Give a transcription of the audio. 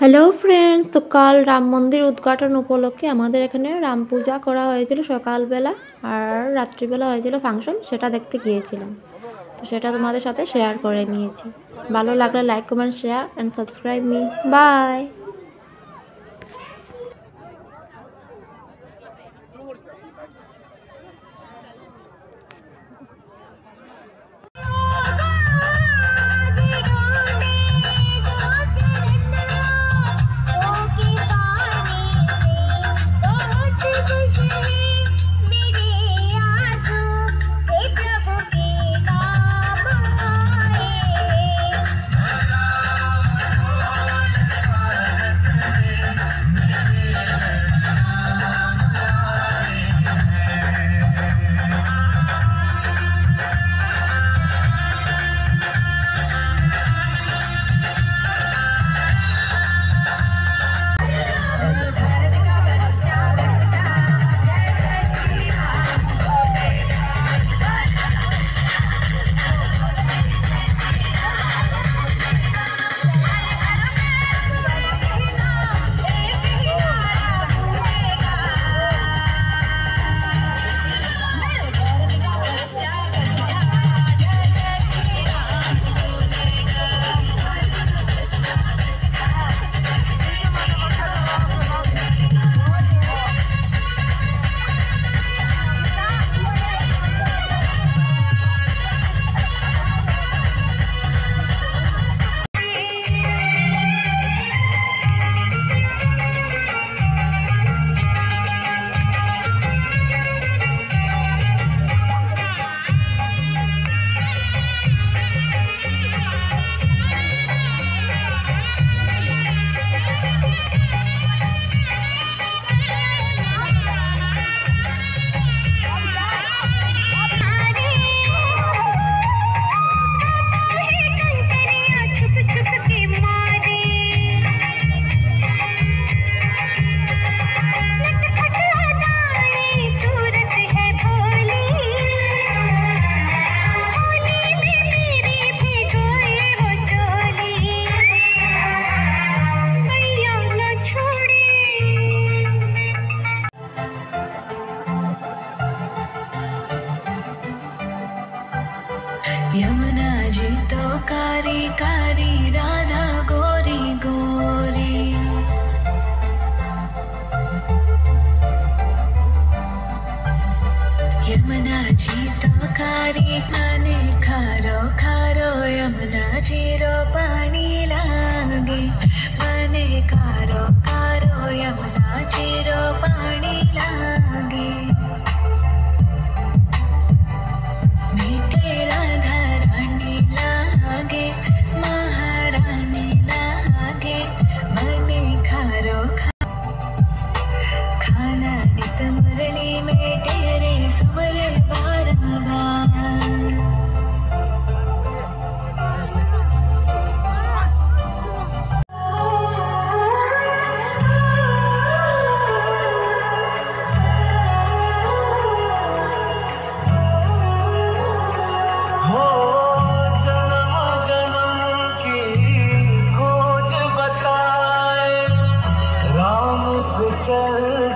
Hello friends, তো কাল রাম মন্দির উদ্ঘাটন উপলক্ষে আমাদের এখানে রাম পূজা করা হয়েছিল সকালবেলা, আর রাত্রিবেলা হয়েছিল ফাংশন। সেটা দেখতে গিয়েছিলাম, তো সেটা তোমাদের সাথে শেয়ার করে নিয়েছি। ভালো লাগলে like, comment, share and subscribe me. Bye. Yamuna ji तो कारी कारी, राधा गोरी गोरी। यमुना जी तो कारी, पानी खारो खारो, यमुना जी रो पानी लागे। पानी खारो खारो, यमुना जी रो पानी लागे। मीठे राधा रानी लागे, महारानी लागे। मने खारो खाना नित मुरली में तेरे सुवर बारंबार। चल